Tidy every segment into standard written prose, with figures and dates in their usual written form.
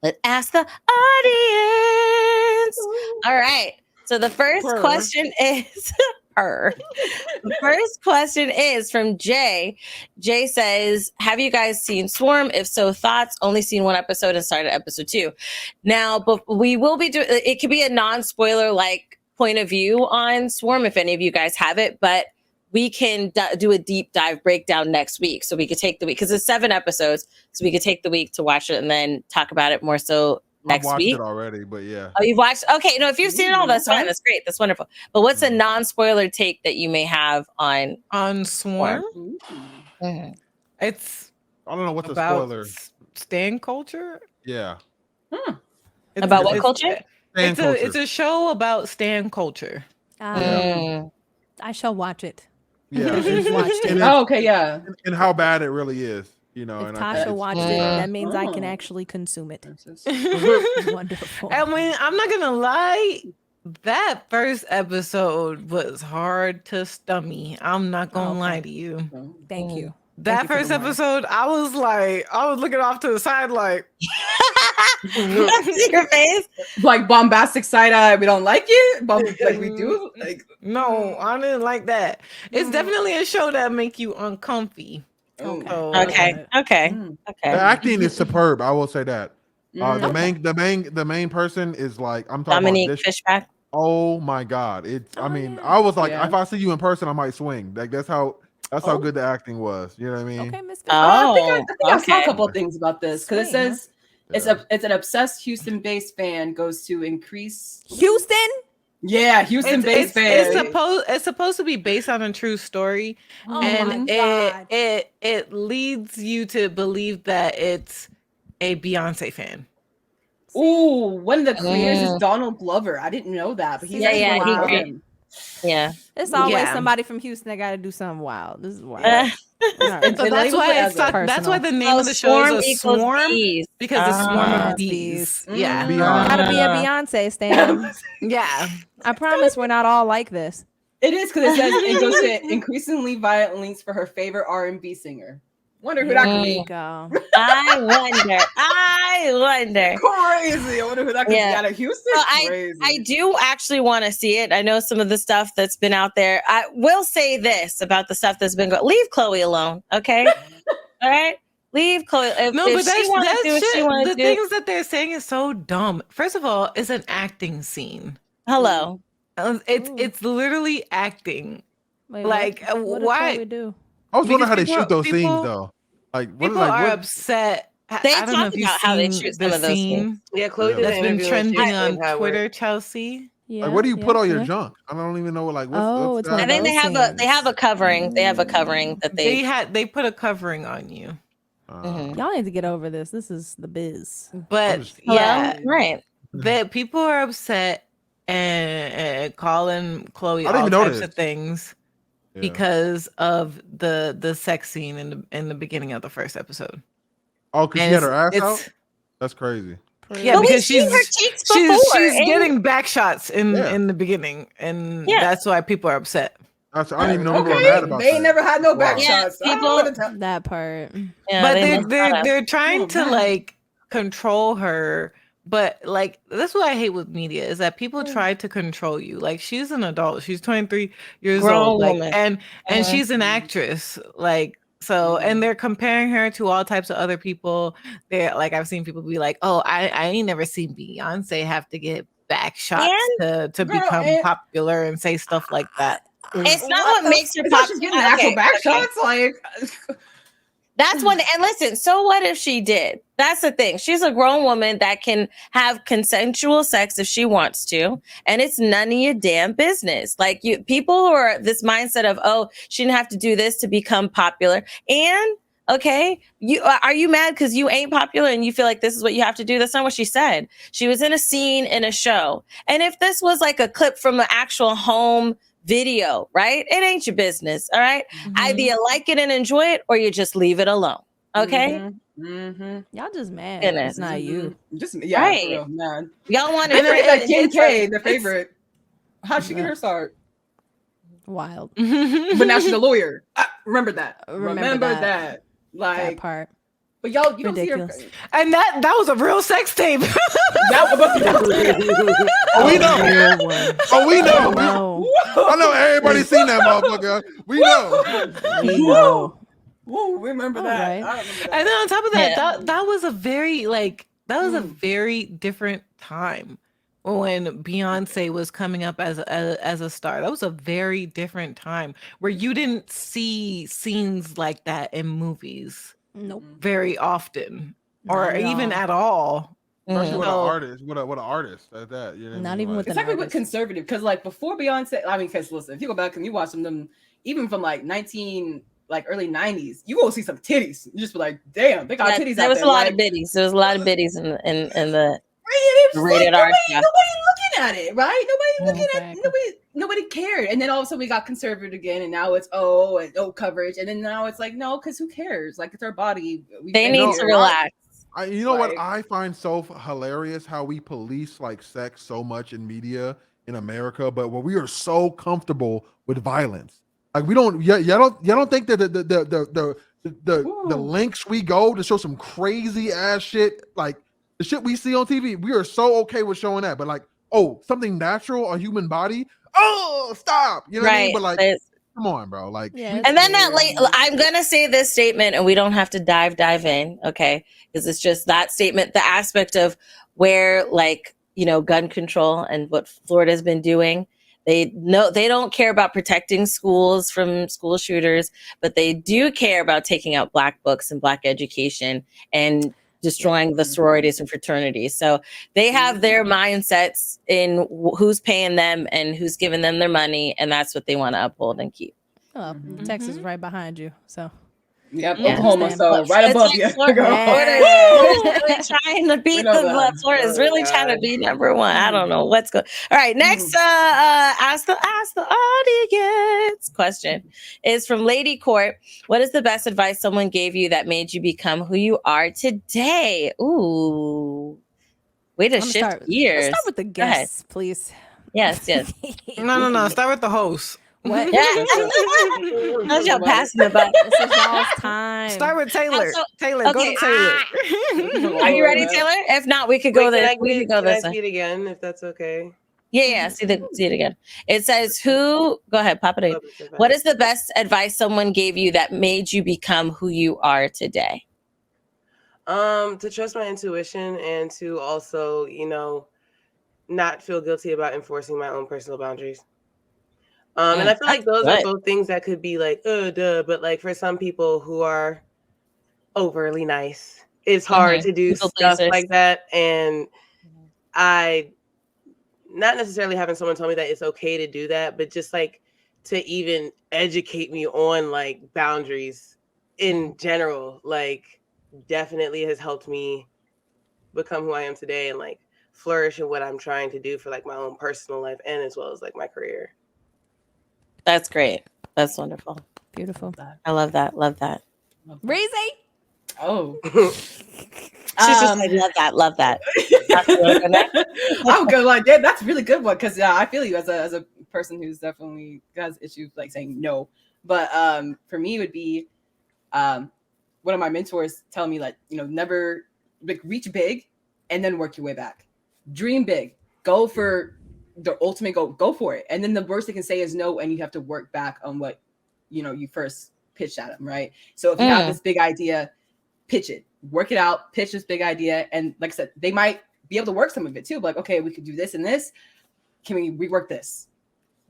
Let's ask the audience. All right. So the first question is her. The first question is from Jay. Jay says, have you guys seen Swarm? If so, thoughts? Only seen one episode and started episode 2. Now, but we will be doing, it could be a non-spoiler like point of view on Swarm if any of you guys have it, but we can do a deep dive breakdown next week. So we could take the week, because it's 7 episodes. So we could take the week to watch it and then talk about it more so next week. I've watched it already, but yeah. Oh, you've watched? Okay. No, if you've seen it all, that's fine. That's great. That's wonderful. But what's a non-spoiler take that you may have on Swarm? Mm-hmm. It's, I don't know what's a spoiler. Stan culture? Yeah. About what culture? It's a show about Stan culture. I shall watch it. Yeah. Okay, yeah. And how bad it really is, you know. If and Tasha watched it, that means I can actually consume it. Wonderful. I mean, I'm not gonna lie, that first episode was hard to stomach. I'm not gonna lie to you. Thank you. That first episode, I was looking off to the side like see your face? Like bombastic side eye, we don't like it? Like we do? Like no, I didn't like that. It's definitely a show that make you uncomfy. Okay. The acting is superb. I will say that. The main person is like, I'm talking Dominique about Fishback. Oh my God! I mean, I was like, if I see you in person, I might swing. Like that's how good the acting was. You know what I mean? Okay, Miss. I think I saw a couple of things about this because it says it's an obsessed Houston-based fan goes to increase Houston. Yeah, Houston-based fan. It's supposed to be based on a true story, and it leads you to believe that it's a Beyonce fan. Ooh, one of the creators is Donald Glover. I didn't know that, but he's yeah. It's always somebody from Houston that got to do something wild. This is wild. So that's why the name of the show is a Swarm, because it's Swarm of bees. Yeah, gotta be a Beyonce stan. Yeah, I promise we're not all like this. It is, because it says it goes to increasingly violent links for her favorite R&B singer. Wonder who that could be. I wonder. Crazy. I wonder who that could be out of Houston. Well, I do actually want to see it. I know some of the stuff that's been out there. I will say this about the stuff that's been going. Leave Chloe alone, okay? All right? Leave Chloe. If she wants to do what she wants to do. The things that they're saying is so dumb. First of all, it's an acting scene. Hello. It's literally acting. Wait, like, what why? Did we do? I was wondering how they shoot those scenes though. Like, people are upset. They talk about how they shoot some of those scenes. Yeah, Chloe did that's been trending on Twitter. Chelsea. Yeah, like, where do you put all your junk? I don't even know. Like, what's I think they have a covering. They have a covering that they put a covering on you. Y'all need to get over this. This is the biz. But right. That people are upset and calling Chloe all types of things. Yeah. Because of the sex scene in the beginning of the first episode. Oh, because she had her ass out? That's crazy. Yeah, but because she's getting back shots in the beginning, and that's why people are upset. I didn't even know mad about they ain't never had no back shots. People that part. Yeah, but they're trying to like control her. But like, that's what I hate with media, is that people try to control you. Like, she's an adult, she's 23 years old, like, and she's an actress, like, so, and they're comparing her to all types of other people. They're like, I've seen people be like, oh, I ain't never seen Beyonce have to get back shots to become popular and say stuff like that. It's not what makes her popular. She's getting actual back shots, like. That's one. And listen, so what if she did? That's the thing. She's a grown woman that can have consensual sex if she wants to. And it's none of your damn business. Like, people who are this mindset of, oh, she didn't have to do this to become popular. And okay, are you mad because you ain't popular and you feel like this is what you have to do? That's not what she said. She was in a scene in a show. And if this was like a clip from an actual home video, right? It ain't your business. All right. Either you like it and enjoy it, or you just leave it alone. Okay. Y'all just mad. Goodness. It's not you. Just right. For real, man. Y'all want to like Kim K, the favorite. How'd she get her start? Wild. But now she's a lawyer. Remember that. Remember that. Like that part. But y'all, you don't see her. And that was a real sex tape. Oh, we know. Oh, we know. I know everybody's seen that motherfucker. We know. We know. Whoa, remember that. Right. I remember that. And then on top of that, that was a very a very different time when Beyonce was coming up as a star. That was a very different time where you didn't see scenes like that in movies. Nope. Very often, or even at all. Especially with an artist, with an artist like that. You know Not even with exactly with conservative, because like before Beyonce, I mean, because listen, if you go back and you watch them, even from like early 90s, you will see some titties. You just be like, damn, they got titties out there. There was a lot of biddies. There was a lot of biddies in the rated R stuff. Nobody looking at it, right? Nobody looking at nobody cared. And then all of a sudden we got conservative again, and now it's coverage, and then now it's like no, because who cares? Like it's our body. They need to relax. You know what I find so hilarious? How we police like sex so much in media in America, but when we are so comfortable with violence, like we don't. Y'all don't think that the links we go to show some crazy ass shit, like the shit we see on TV, we are so okay with showing that. But like, oh, something natural, a human body, oh, stop. You know what I mean? But like, come on, bro. Like, and then I'm gonna say this statement, and we don't have to dive in, okay? Because it's just that statement, the aspect of where, like, gun control and what Florida's been doing. They don't care about protecting schools from school shooters, but they do care about taking out Black books and Black education and destroying the sororities and fraternities. So they have their mindsets in who's paying them and who's giving them their money, and that's what they want to uphold and keep. Texas is right behind you, so. Yep, Oklahoma, so right above you. Florida's really trying to beat Florida's really trying to be number one. I don't know what's going. All right, next, ask the audience question is from Lady Court. What is the best advice someone gave you that made you become who you are today? Ooh, way to shift gears. Let's start with the guests, please. Yes. No. Start with the host. What? How's y'all passing the buck? This is y'all's time. Start with Taylor. Taylor, go to Taylor. Are you ready, Taylor? If not, we could go there. We could go this way. See it again, if that's okay. Yeah. See it again. It says, "Who?" Go ahead, pop it in. What is the best advice someone gave you that made you become who you are today? To trust my intuition and to also, not feel guilty about enforcing my own personal boundaries. And I feel like those are both things that could be like, but like for some people who are overly nice, it's hard to do stuff like that. And I, not necessarily having someone tell me that it's okay to do that, but just like to even educate me on like boundaries in general, like definitely has helped me become who I am today and like flourish in what I'm trying to do for like my own personal life and as well as like my career. That's great. That's wonderful. Beautiful. I love that. Love that. Reezie? Oh. She's just like, love that. I'm good. Like, yeah, that's a really good one because I feel you as a person who's definitely has issues like saying no. But for me, it would be one of my mentors telling me like, never like reach big and then work your way back. Dream big. Go for the ultimate goal. Go for it. And then the worst they can say is no, and you have to work back on what you first pitched at them, right? So if you have this big idea, pitch it, work it out, pitch this big idea, and like I said, they might be able to work some of it too. Like, okay, we could do this and this. Can we rework this?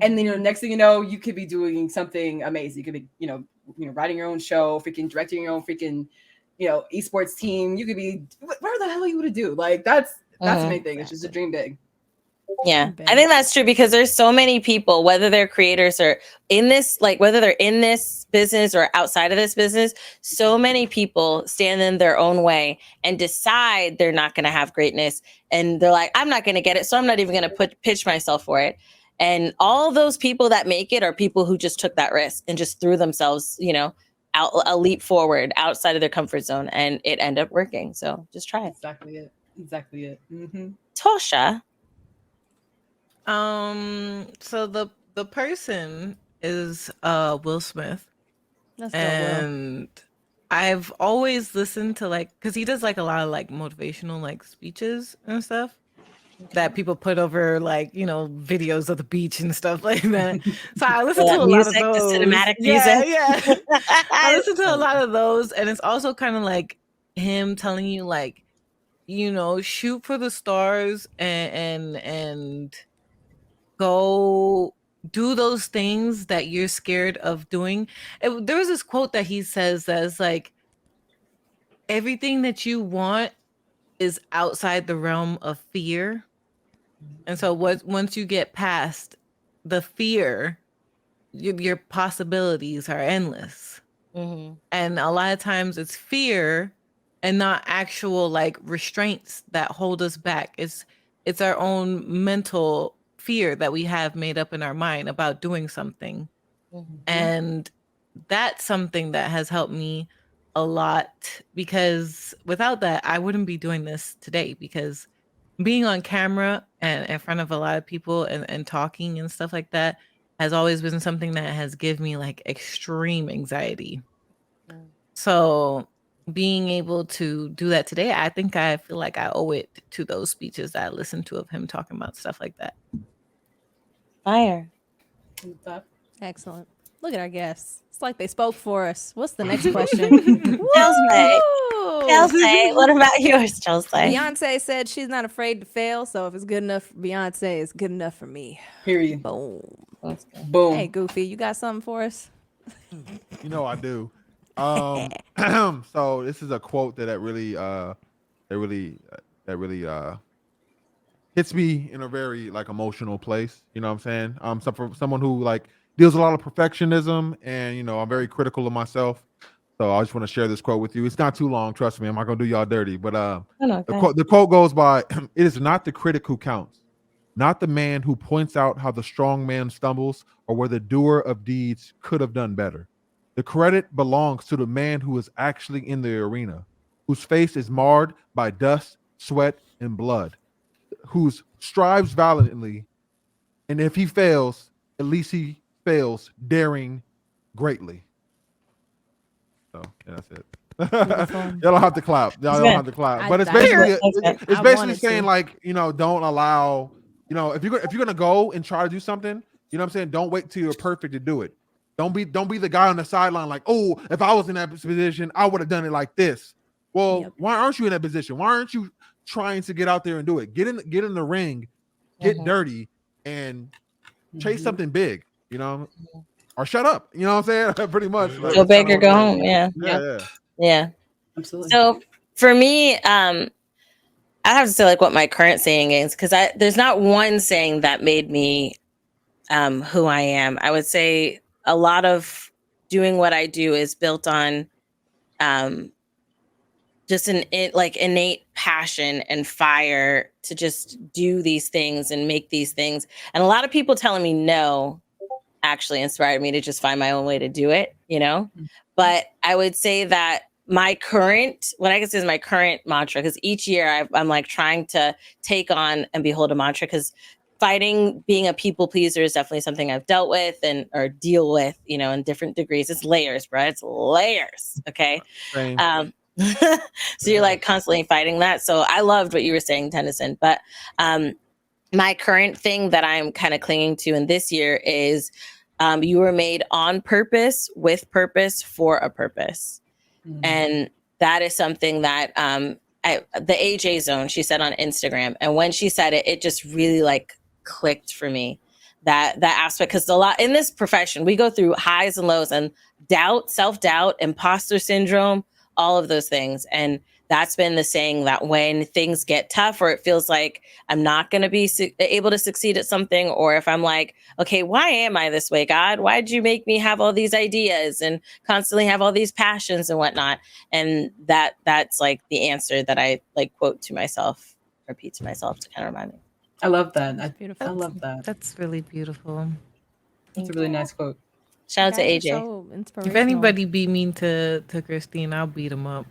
And then next thing you know, you could be doing something amazing. You could be writing your own show, freaking directing your own freaking esports team. You could be whatever the hell you want to do. Like that's the main thing. It's just a dream big. Yeah, I think that's true because there's so many people, whether they're creators or in this, like whether they're in this business or outside of this business, so many people stand in their own way and decide they're not going to have greatness. And they're like, I'm not going to get it. So I'm not even going to pitch myself for it. And all those people that make it are people who just took that risk and just threw themselves, out a leap forward outside of their comfort zone, and it ended up working. So just try it. Exactly it. Mm-hmm. Tosha. So the person is Will Smith. That's and I've always listened to like, because he does like a lot of like motivational like speeches and stuff that people put over like, you know, videos of the beach and stuff like that. So I listen to a lot of those. The cinematic yeah, music. Yeah. I listen to a lot of those, and it's also kind of like him telling you like, you know, shoot for the stars and go do those things that you're scared of doing. There was this quote that he says that's like, everything that you want is outside the realm of fear. And so once you get past the fear, your possibilities are endless. Mm-hmm. And a lot of times it's fear and not actual like restraints that hold us back. It's our own mental fear that we have made up in our mind about doing something. Mm-hmm. And that's something that has helped me a lot, because without that, I wouldn't be doing this today, because being on camera and in front of a lot of people and talking and stuff like that has always been something that has given me like extreme anxiety. Mm. So being able to do that today, I feel like I owe it to those speeches that I listened to of him talking about stuff like that. Fire. Excellent. Look at our guests. It's like they spoke for us. What's the next question? Chelsea, what about yours, Chelsea? Beyonce said she's not afraid to fail, so if it's good enough for Beyonce, it's good enough for me. Period. Boom. Boom. Hey, Goofy, you got something for us? You know I do. So this is a quote that really hits me in a very like emotional place. You know what I'm saying? So for someone who like deals with a lot of perfectionism, and you know, I'm very critical of myself. So I just want to share this quote with you. It's not too long, trust me. I'm not gonna do y'all dirty, but the quote goes by, "It is not the critic who counts, not the man who points out how the strong man stumbles or where the doer of deeds could have done better. The credit belongs to the man who is actually in the arena, whose face is marred by dust, sweat, and blood, who strives valiantly, and if he fails, at least he fails daring greatly." So yeah, that's it. Y'all don't have to clap. Y'all don't have to clap. But it's basically saying like, you know, don't allow, you know, if you're gonna go and try to do something, you know what I'm saying, don't wait till you're perfect to do it. Don't be the guy on the sideline like, oh, if I was in that position, I would have done it like this. Well, why aren't you in that position? Why aren't you trying to get out there and do it? Get in the ring, get dirty, and chase something big, you know, or shut up. You know what I'm saying? Pretty much. Like, go big or go home. Yeah. Absolutely. So for me, I have to say like what my current saying is, because there's not one saying that made me who I am. I would say a lot of doing what I do is built on just an innate passion and fire to just do these things and make these things. And a lot of people telling me no actually inspired me to just find my own way to do it, you know? But I would say that what I can say is my current mantra, because each year I'm like trying to take on and behold a mantra, because being a people pleaser is definitely something I've dealt with or deal with, you know, in different degrees. It's layers, bro. It's layers. Okay. So you're like constantly fighting that. So I loved what you were saying, Tennyson. But my current thing that I'm kind of clinging to in this year is you were made on purpose, with purpose, for a purpose. And that is something that the AJ Zone, she said on Instagram. And when she said it, it just really like clicked for me, that aspect. Because a lot in this profession, we go through highs and lows and doubt, self-doubt, imposter syndrome, all of those things. And that's been the saying that when things get tough, or it feels like I'm not going to be able to succeed at something, or if I'm like, okay, why am I this way, God? Why'd you make me have all these ideas and constantly have all these passions and whatnot? And that's like the answer that I like quote to myself, repeat to myself to kind of remind me. I love that. That's beautiful. I love that. That's really beautiful. That's a really nice quote. Shout out to AJ. So if anybody beat me to Christine, I'll beat him up.